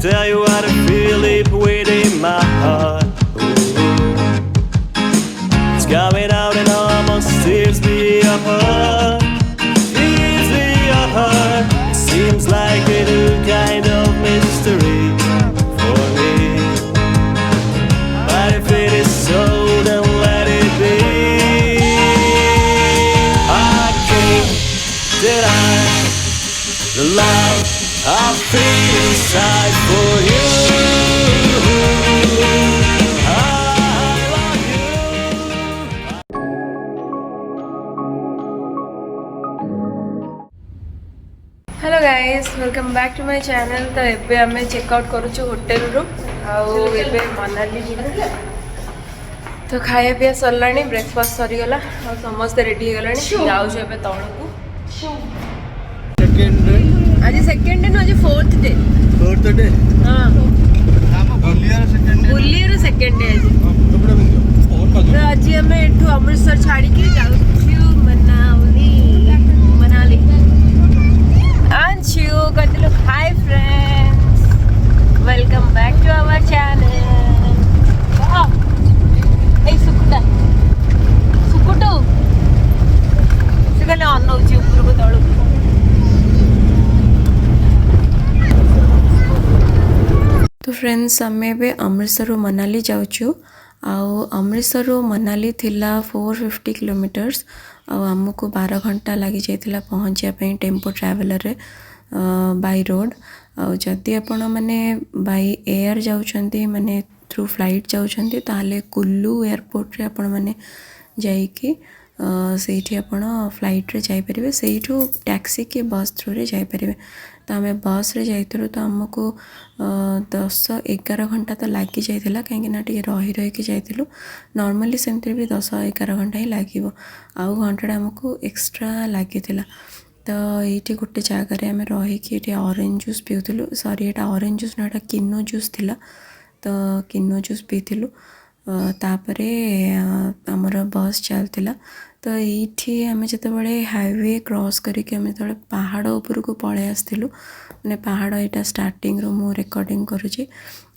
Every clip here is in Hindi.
tell you how to feel deep within my heart. Ooh. It's coming out and almost tears me apart. Tears me apart. It seems like a new kind of mystery for me. But if it is so, then let it be. I can't deny the love I feel inside for you. I love you. Hello guys, welcome back to my channel. तो एबे आमे चेकआउट करूछु होटल रू आउ एबे मनाली जिबु। तो खाया पिया सरलानी, ब्रेकफास्ट सरीगला और समस्त रेडी हो गलानी। जाउछु एबे तळकू। सेकंड डे आज सेकंड डे न, आज फोर्थ डे। हां, बुलियर सेकंड डे आज। तो आज हमें एठू अमृतसर छाड़ी के जाउछु Manali. Anchu, Katilu, hi friends, welcome back to our channel. Wow, hey Sukuta, Sukutu, Sugale on no chupuru ko talu. तो फ्रेंड्स आमे बे अमृतसर मनाली जाउछु। आउ अमृतसर मनाली थिला 450 किलोमीटर्स। आमको 12 घंटा लगी जाइतिला पहुँचापी टेम्पो ट्रावेलर रे बाय रोड। जदि आपण मैंने बाय एयर जाउछंती माने थ्रू फ्लाइट जाउछंती ताले कुल्लू एयरपोर्ट रे आपण मैंने जाइकी सेठी आपण फ्लाइट रे जाई परिबे। सेठू टैक्सी के बस थ्रू रे जाई परिबे। तो आम बस रे जाइतु तो आमको 10-11 घंटा तो लगी जाइतिला, कहीं ना टे रही रही जाइलु। नॉर्मली सेमती भी 10-11 घंटा ही लगे। आउ घंटा आमको एक्स्ट्रा लगी। तो ये गोटे जगार आम रहीकि ऑरेंज जूस पीउलु। सॉरी, ये ऑरेंज जूस ना, किनो जूस थिला। तो किनो जूस पीलु। तापरे आमर बस चलता। तो ये आम जो हाईवे क्रॉस करके आम जो पहाड़ उपर को पलि आसलु, मैंने पहाड़ यहाँ स्टार्टिंग रू मु रिकॉर्डिंग करुँची।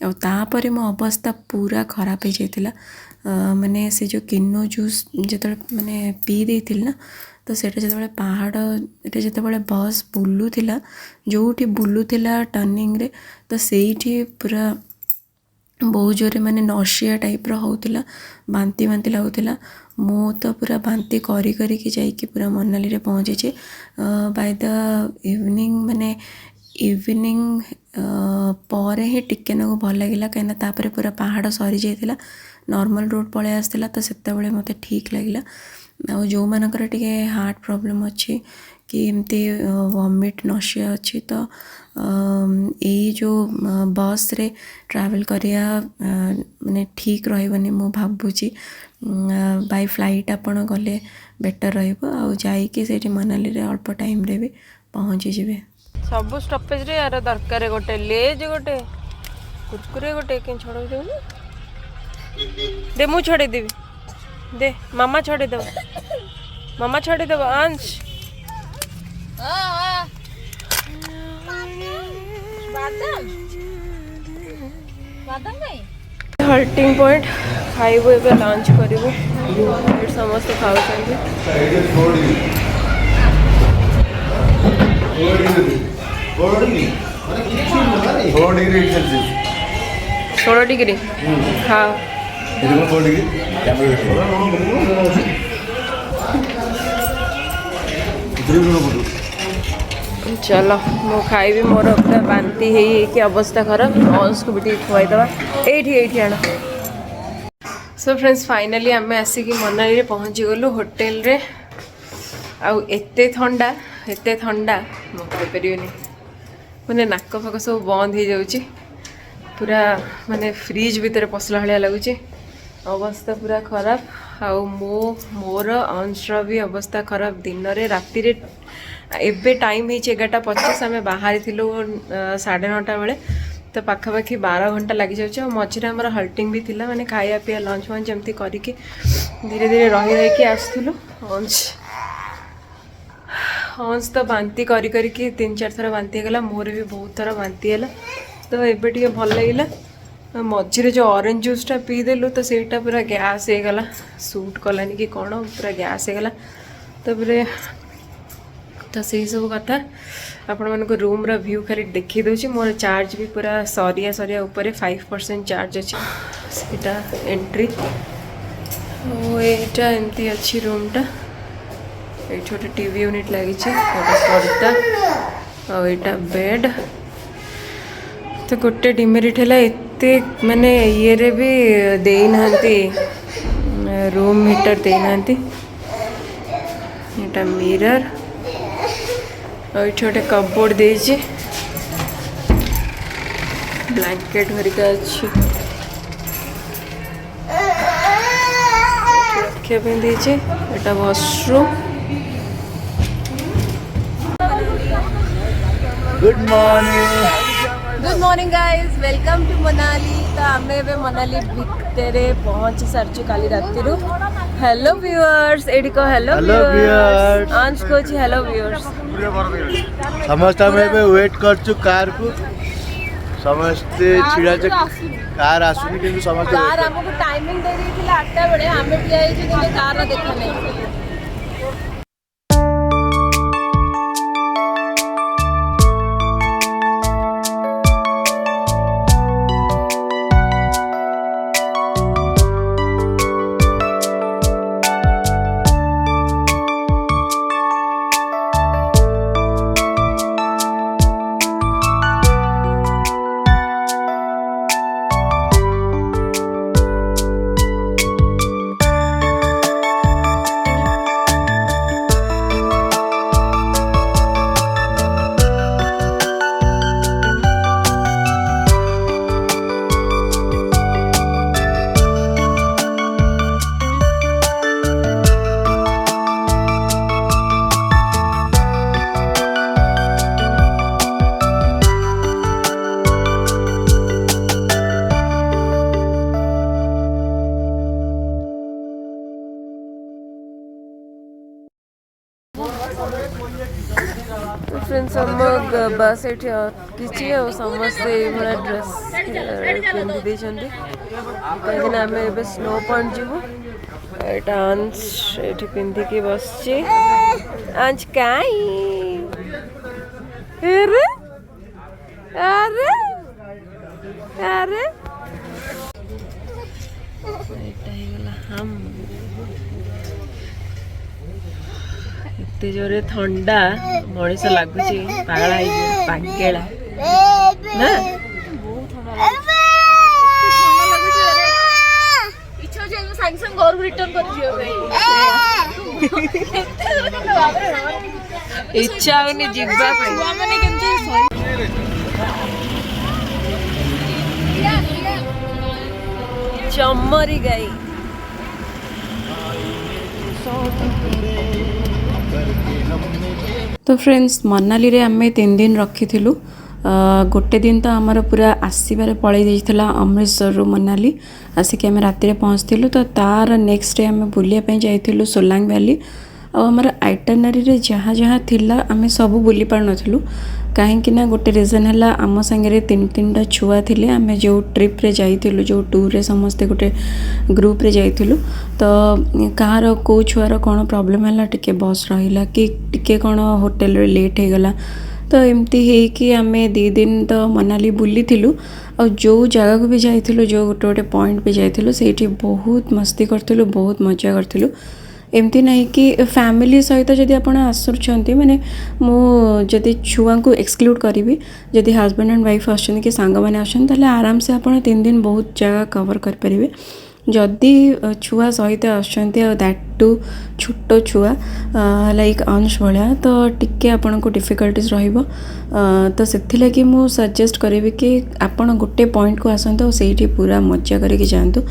आपर मो अवस्था पूरा खराब हो जाता। माने से जो किनो जूस जो मैंने पी देती ना, तो सेटा जो पहाड़ जो बस बुलूला, जो बुलूला टर्निंग रे, तो सेठी पूरा बहुत जोरे माने नशिया टाइप होता, बांती बांती लगुला। मु तो पूरा बांती करी करी जाइकी पूरा मनाली रे पहुँचे। बाय द इवनिंग माने इवनिंग पर ही टिके ना भल लगे, कहीं तापर पूरा पहाड़ सरी जाइला, नॉर्मल रोड पलि आसला। तो सेते मते ठीक लगिला। आ जो मानकर टिके हार्ट प्रॉब्लम अच्छी कि एमती वॉमिट नशिया अच्छी, तो यही जो बस रे ट्रैवल करिया माने ठीक रहबनी मु भाबुची। बाय फ्लाइट आपण गले बेटर रहइबो। आ जाइके सेठी मनाली रे अल्प टाइम रे भी पहुँची जिवे। सब स्टॉपेज रे यार दरकार गोटे लेज, गोटे कुरकुरे, गोटे के छोड़ दे दे। मु छोड़े देबी दे, मामा छोड़े दो, मामा छोड़े दो। अंश हल्टिंग पॉइंट खाइबो, एबे लंच करिवो। समस्त खाउछंती। 16 डिग्री खाओ। चलो मु खाइबी, मोर पूरा बांती है अवस्था खराब। अंश को भी खुआईदवा ये आण। सो फ्रेंड्स, फाइनली आम आसिक मनाली रे पहुँची गलु होटेल रे। आउ एते ठंडा मु कहीपरि मैंने नाक फाक सब बंद हो जाऊँगी। पूरा माने फ्रिज भितर पसला भाया लगुच। अवस्था पूरा खराब। आउ मोर अंशर भी अवस्था खराब। दिन रे राति रे एबे टाइम है 11:25। आम बाहर थिलु 9:30 बेले। तो पाखापाखि 12 घंटा लगी जाऊँ। मझे आम हल्टिंग भी थिला, माने खाया पिया लंच वंच एमती करके धीरे धीरे रही रही आसलु। अंश तो बांती करी 3-4 थर बांती गला। मोर भी बहुत थर बांती है। तो एबे टिके भल लगिला मझे जो ऑरेंज जूसटा पीदेलु तो सेटा पूरा गैस हो गला सूट कलानी कि कौन पूरा गैस हो गला तो से सब कथा आपण मानको रूम रा व्यू खाली देखी दूची मोर चार्ज भी पूरा सरिया सरिया ऊपर 5% चार्ज अच्छी सीटा एंट्री एटा एमती अच्छी रूमटा ये छोटे टीवी यूनिट लगी पर्दा और यहाँ बेड तो गोटे डिमेरिट है एते माने ये रे भी देना रूम हीटर देना यहाँ मिरर और ये गोटे कपबोर्ड देछि ब्लैंकेट हरिका अच्छी रखा देछि एटा washroom Good morning guys welcome to Manali तो आमे बे मनाली भितरे पहुंच सारछु काली राती रो हेलो व्यूअर्स एडी को हेलो व्यूअर्स अंश को छी हेलो व्यूअर्स समस्त हम बे वेट करछु कार को समस्त छिड़ा जे कार आसुनी किंतु समस्त कार हमको टाइमिंग दे दी थी 8टा बडे हमें भी आई छी कि कार देखा नहीं फ्रेंड्स हम बस ये किसी समस्ते ये ड्रेस पिंधि देछंती कहीं आम ए स्नो पॉइंट जीवु एटा अंश ये पिंधिकी बसचे अंश काई अरे अरे अरे एटा ही गला हम एते जोरे ठंडा मनीष लगुच पागला पागेला ना इच्छा होनी जीवा चमरी गई तो फ्रेंड्स मनाली रे आमे 3 दिन रखी थिलु गोटे दिन तो आमर पूरा आसबार पलि जाइथिला अमृतसर रु मनाली आसिक आम राति पहुँचलु तो तार नेक्स्ट डे आम बुलिया जाइथिलु सोलांग वैली और आमर आइटनरी रे जहाँ जहाँ थिला आम सब बुली पार नथिलु कहीं ना गोटे रीजन है आम सांगे 3-3टा छुआ थिले आम जो ट्रिप रे जाइथिलु जो टूर रे समस्ते गोटे ग्रुप रे जाइथिलु तो कहार को छुआर कौन प्रॉब्लम है टिके बस रहिला कि टिके कौन होटल रे लेट हो गला तो एमती है कि आम 2 दिन तो मनाली बुली थिलु और जो जगह को भी जाइथिलु जो गोटे गोटे पॉइंट पे जाइथिलु सेठी बहुत मस्ती करथिलु बहुत मजा करथिलु एमती नहीं कि फैमिली सहित जदि आप आसुँच मैंने मुझे छुआ को एक्सक्लूड करी जदि हस्बैंड एंड वाइफ आछन कि सांग मैंने आछन आराम से आप 3 दिन बहुत जगह कवर करें जदि छुआ सहित आछन दैट टू छोट छुआ लाइक अंश भाया तो टिके आपन को डिफिकल्टीज रहिबो तो से लगी मु सजेस्ट करी कि आपन गोटे पॉइंट को आसतु और से पूरा मजा करके जातु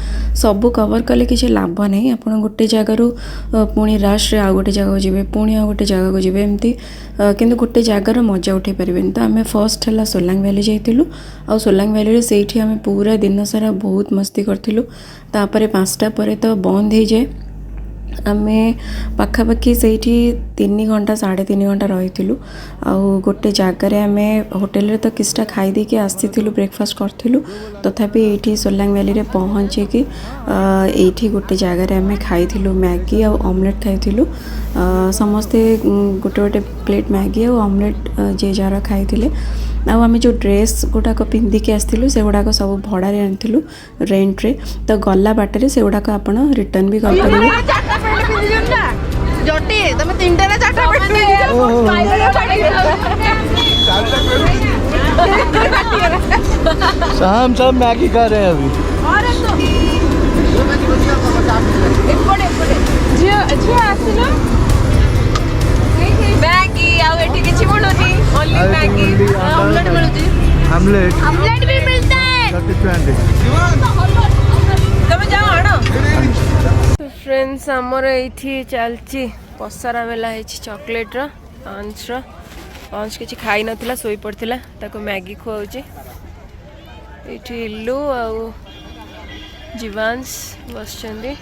सब कवर कले किसी लाभ नहीं आपन गोटे जगार पुणी रश आ गोटे जगह जी पुणी आ गोटे जगह को जी एमती किंतु गोटे जगार मजा उठे पारे तो आम फर्स्ट है सोलांग वैली जाइलु आ सोलांग वैली से आम पूरा दिन सारा बहुत मस्ती करूँ तापर 5टा पर तो बंद हो जाए आमे पाखापाखि से 3 घंटा 3.5 घंटा रही गोटे जगार आम होटेल तो किसटा खाई देके आसीलु ब्रेकफास्ट करूँ तथापि ये सोलांग वैली रे पहुँचिकी ये गोटे जगार आम खाई मैगी आ ऑमलेट खाई समस्ते गोटे गोटे प्लेट मैगी आ ऑमलेट जे जार खाई आम जो ड्रेस गुड़ाक पिंधिकी आसलु से गुड़ाक सब भड़ारे आनी रेंट्रे तो गला बाटे से गुड़ाक आप रिटर्न भी कर हम सब मैगी खा रहे हैं अभी मैगी आउ एठी किछि बोलुनी ओनली मैगी ऑमलेट मिलुची ऑमलेट भी मिलता है तमे जाओ आनो तो फ्रेंड्स हमर एठी चलची पसारा मेला है चॉकलेट रो पंच किछि खाई नथिला सोई पड़थिला ताको मैगी खुआउची एठी इल्लू आ जीवांश बसचंदी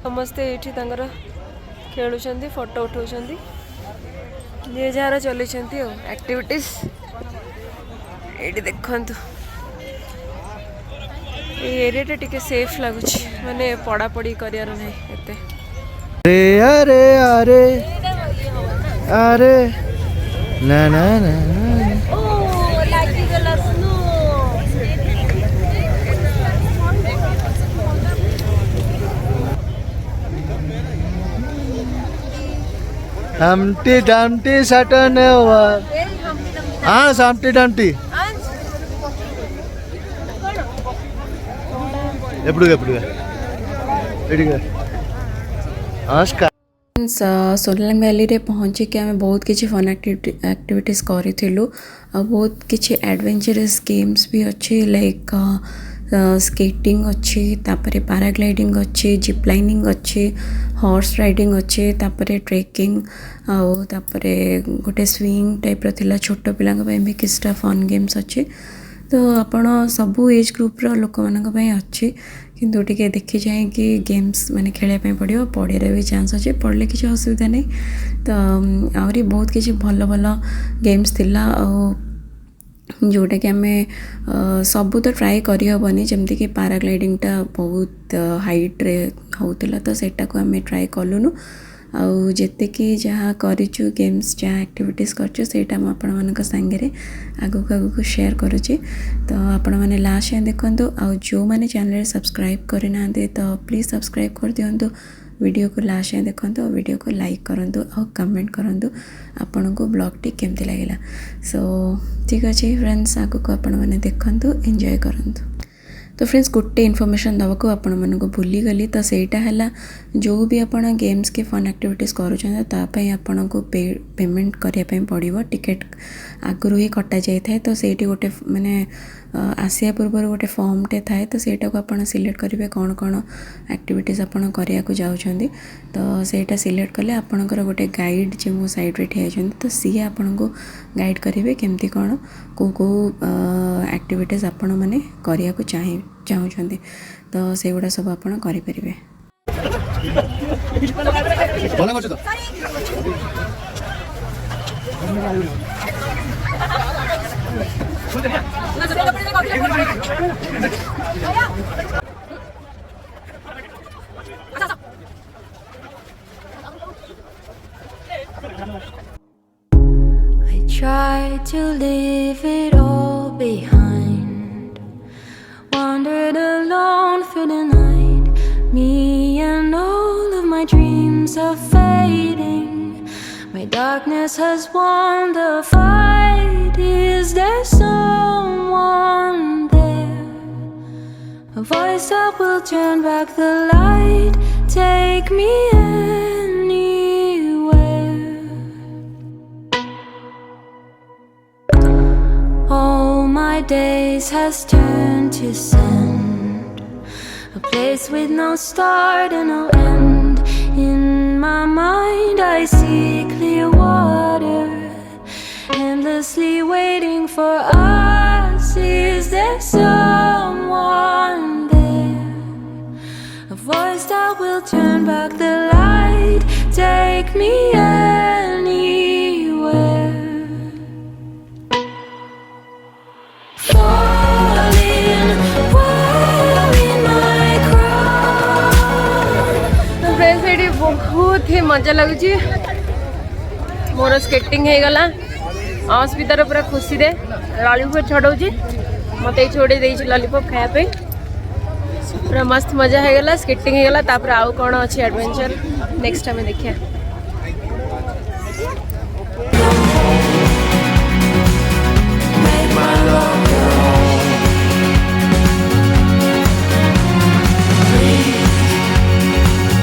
समस्ते एठी तांगर खेलुचंदी फोटो उठाउचंदी जे जार चली एक्टिविटीज ये देखु एरिया टिके सेफ लगुच माने पड़ा पड़ी करियार नहीं एते अरे अरे अरे ना ना ना ओ लागी गला snow Humpty Dumpty sat on a wall. Humpty Dumpty. Solang valley रे पहुँची कि आम बहुत किसी फन एक्टिविटीज करूँ बहुत किसी एडवेंचरस गेम्स भी अच्छी लाइक स्केटिंग अच्छी तापरे पैराग्लाइडिंग अच्छी जिप लाइनिंग अच्छी हॉर्स राइडिंग अच्छी तापरे ट्रेकिंग आउ तापरे गोटे स्विंग टाइप रा छोट पिला भी किसटा फन गेम्स अच्छी तो आपण सबू एज ग्रुप रो लोक मानक अच्छी किंतु टिके देखी जाए कि गेम्स माने खेलने पड़ो पढ़े भी चांस अच्छे पढ़ले किसी असुविधा नहीं तो आहरी बहुत किसी भल भल गेम्स थिला जोटा कि आम सबू तो ट्राए करहबनी जमती कि पैराग्लाइडिंगटा बहुत हाइट रे होता तो सेटा को आम ट्राए कलुनु आउ जेते कि जहाँ करिचु गेम्स जहाँ एक्टिविटीज करचु सेटा म आपण मानक संगे आगु आगु शेयर करुची तो आपण माने लास्ट देखंतु आउ जो माने चैनल सब्सक्राइब करना तो प्लीज़ सब्सक्राइब कर दियंतु वीडियो को लास्ट देखंतु वीडियो को लाइक करंतु और कमेंट करंतु आपन को ब्लॉग टी केमती लागला सो ठीक अच्छे फ्रेंड्स आगु को आपण माने देखंतु एंजॉय करंतु तो फ्रेंड्स गोटे इनफॉरमेशन दवाको आपण मानक भूली गली तो सेटा है जो भी आपण गेम्स के फन एक्टिविटीज करूँ आपण को पेमेंट करने पड़ो टिकेट आगुरी ही कटा जाए तो सेठी गोटे माने आसिया पूर्व गोटे फॉर्म टे थाए तो सेटा को आपण सिलेक्ट करेंगे कौन कौन एक्टिविटीज आपण करिया को जाउछंदी तो सेटा सिलेक्ट कले आपणकर गोटे गाइड जे मो साइड रे ठिया तो सी आपण को गाइड करेंगे केमती कौन को एक्टिविटीज आपण माने करिया को चाहूँगी तो से गुड़ा सब आप करें I tried to leave it all behind, wandered alone through the night, me and all of my dreams are fading, my darkness has won the fight. Is there someone there, a voice that will turn back the light, take me anywhere? All my days has turned to sand, a place with no start and no end. In my mind I see clear water, endlessly waiting for us. Is there someone there, a voice that will turn back the light, take me anywhere. Falling, where we might cry. तो फ्रेंड्स ये बहुत ही मजा लगुची मोर स्केटिंग हो गला अस्मितार पूरा खुशी रे लॉलीपॉप छड़ाऊँ मत ये छोड़े देछि लॉलीपॉप खाया पे पूरा मस्त मजा हो गला स्केटिंग हो गला तापर आउ कौन अच्छी एडवेंचर नेक्स्ट टाइम देखिए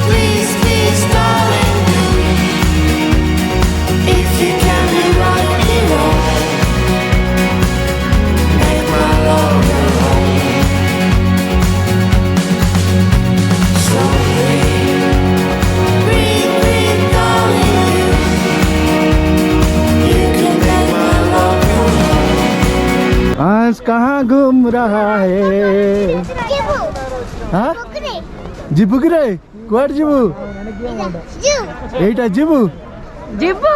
Please, please, darling, if you can rewrite it all, make my love your home. So breathe, breathe, darling, you can make my love your home. हंस कहाँ घूम रहा है हाँ जीबू कि रे कुआड़ जीबू एटा जीबू जीबू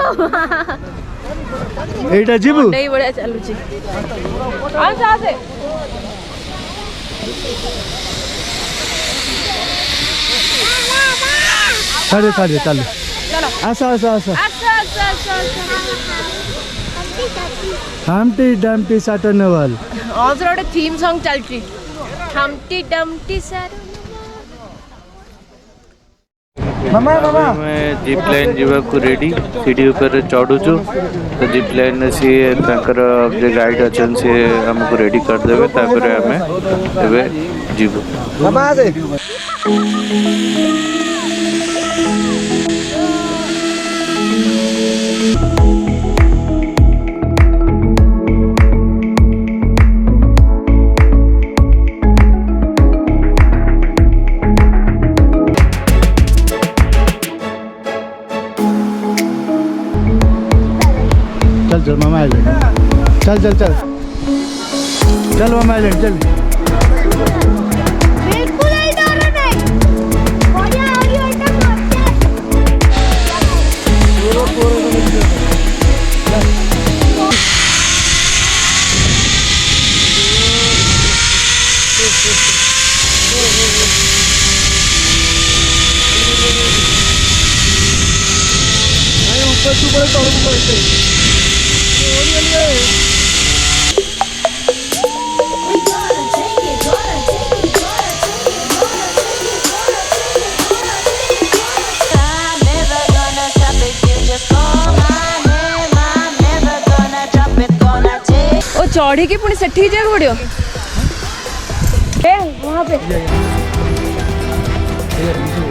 एटा जीबू नहीं बढ़िया चलुची आ से छाड़े छाड़े चलो चलो आसा आसा आसा अच्छा हमटी डमटी साटनवाल आज गोटे थीम सॉन्ग चलची हमटी डमटी सार मामा मामा मैं जीप लाइन जावाक रेडी सीढ़ी ऊपर चढ़ुचु तो जीप लाइन सी गाइड अच्छा सी आमको रेडी करदे तापर आम जीवु मामा आ दे चल मामा आइलैंड चल चल चल चल मामा आइलैंड चल बिल्कुल नहीं डर नहीं बढ़िया आ गई बेटा ऊपर तू बड़े तौर पर चढ़ी की पुणी सेठी जाए पड़ो वहाँ पे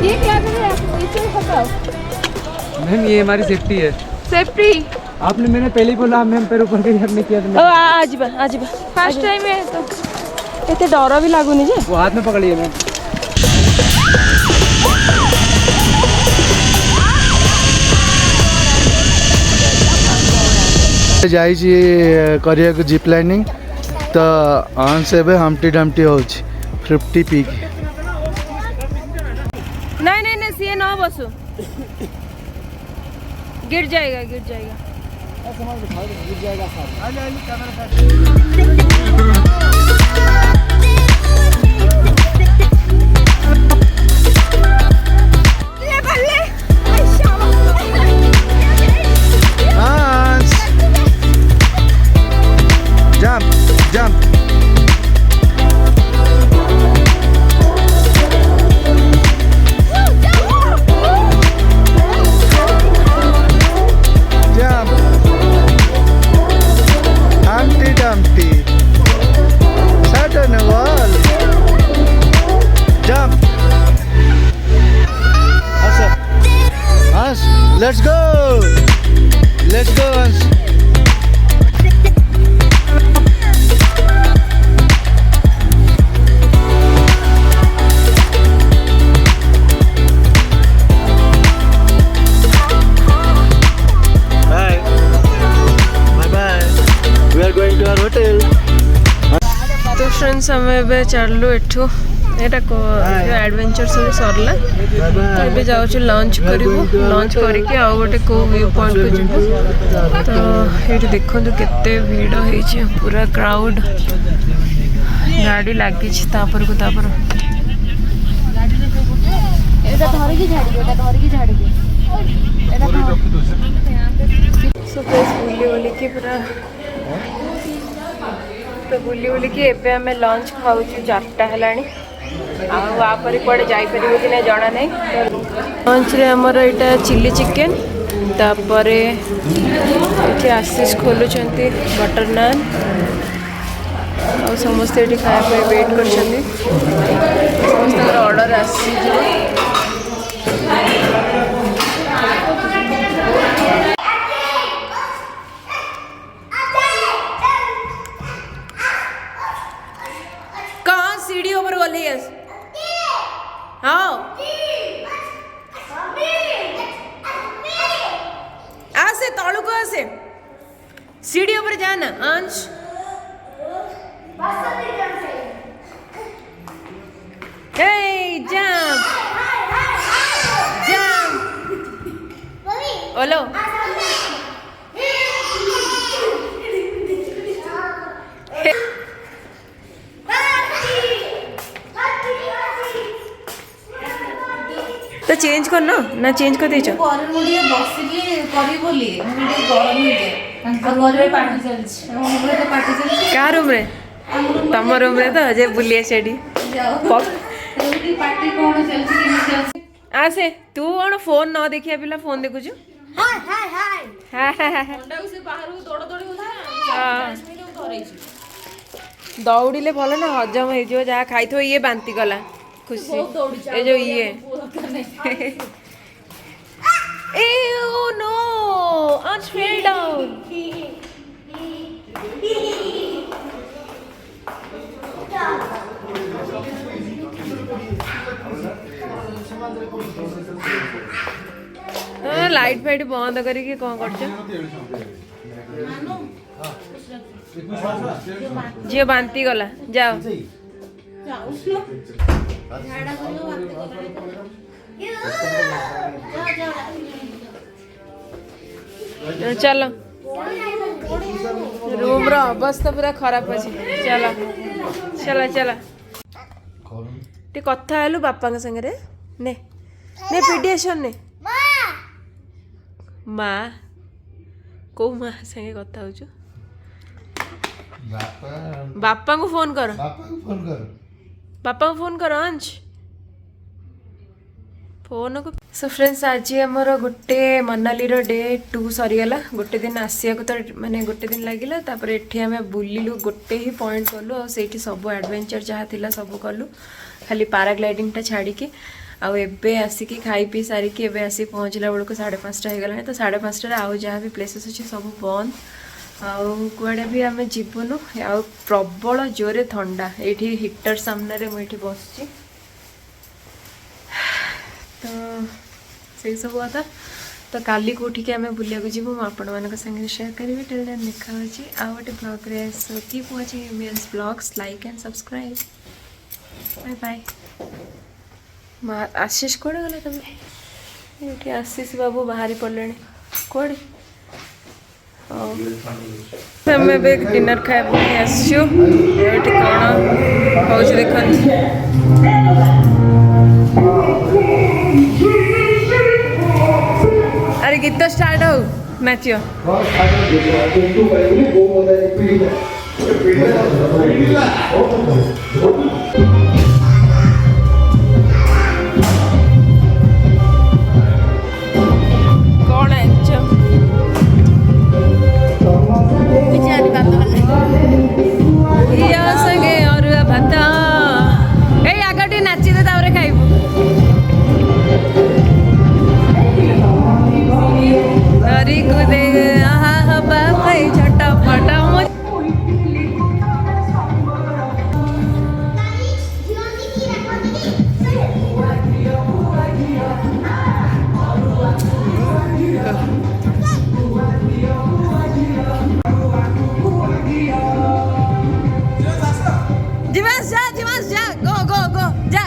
ये क्या कर रहे हैं इसे बताओ मैम ये हमारी सेफ्टी है सेफ्टी आपने मैंने पहले ही बोला मैम पैर ऊपर के हमने किया था आज फर्स्ट टाइम है तो इतने डर भी लगुनि जे वो हाथ में पकड़िए मैम जाई करिया को जीप लाइनिंग तो हंस एबे हमटी डमटी हो 50 पी की नहीं सी न बसु गिर जाएगा jump Humpty Dumpty sat on a wall. Jump. Hans, let's go. Hans. तो फ्रेंड्स आम चलू एठू এটা एडवेंचर सब सरला तो ये जाऊँ लंच करूँ लंच करके आउ गोटे को व्यू पॉइंट को जीवु तो ये देखो केते भीड़ है पूरा क्राउड गाड़ी लगी तापर को तापर बुली बुली की पूरा तो बुली बुली की एबे आमे लंच खाऊ 4टा हेलानी आपर कड़े जापर कि ना जना नहीं लंच रे हमर एटा चिल्ली चिकेन तापर ये आशीष खोलुंट बटर नान और समस्ते ये खाया वेट कर समस्त ऑर्डर आसी कहाँ सीढ़ी ऊपर बोली हाँ आसे तलू को आसे सीढ़ी ऊपर जाना अंश Hey, jump! Jump! Olo. तो चेंज कर ना चेंज कर देछ पर मुझे बसिली करी बोली मुझे गरम हो जाए घर रे पार्टी चलछ हम रे तो पार्टी चलछ का रूम रे तम रूम रे तो जे बुलिए सेडी पार्टी कौन चलछ कि नहीं चलछ आसे तू कौन फोन न देखिया पिला फोन देखुछु हाय हाय हाय अंडा से बाहर को दौड़ दौड़ी होता दौड़िले भल ना हजम हो जहाँ खाई थो ये बांती गला खुशी ये जो ये oh no Ansh fell down light fight बंद करके कौन कर झील बांती गला जाओ चलो रूम रो अवस्था पूरा खराब अच्छे चलो चलो चलो टे कथा हेलु बापा संगे ने पीडिएशन ने माँ को माँ संगे कथा हो बापा को फोन कर बापा को फोन कर अंश फोन को सो फ्रेंड्स आज आमर गोटे मनाली डे 2 सरीगला गोटे दिन आसिया तो माने गोटे दिन लगिला तापर एठी हमें बुलिलु गोटे ही पॉइंट कलु और सेठी सब एडवेंचर जहाँ थिला सब कलु खाली पैराग्लाइडिंग टा छाड़ी के आउ एबे आसिकी खाई पी सारिकी एबे आसी पहुँचला बेलू 5:30 हो गला तो 5:30 आउ जहाँ भी प्लेसेस अच्छे सब बंद आउ कुआडे भी आम जीवनु आउ प्रबल जोरे ठंडा ये हिटर सामने रे मुझे बसची तो से सब कथा तो काली कोठी के आम बुलिया जीवु आपण मान संगे शेयर करी टिल देन देखा आउ गोटे ब्लॉग रे so keep watching MS blogs like and subscribe bye bye Ashish कोड़े गला तुम ये आशीष बाबू बाहरी पड़े कोड़े हमें भी डिनर खाए आसचु कौन हो देख अरे गीत स्टार्ट हो नाचियो कौन है संगे और भात ए आगे नाची दे खाइबू धरी कुदे आहा हबा भाई झटपटा Dimas, já, go, go. गो जा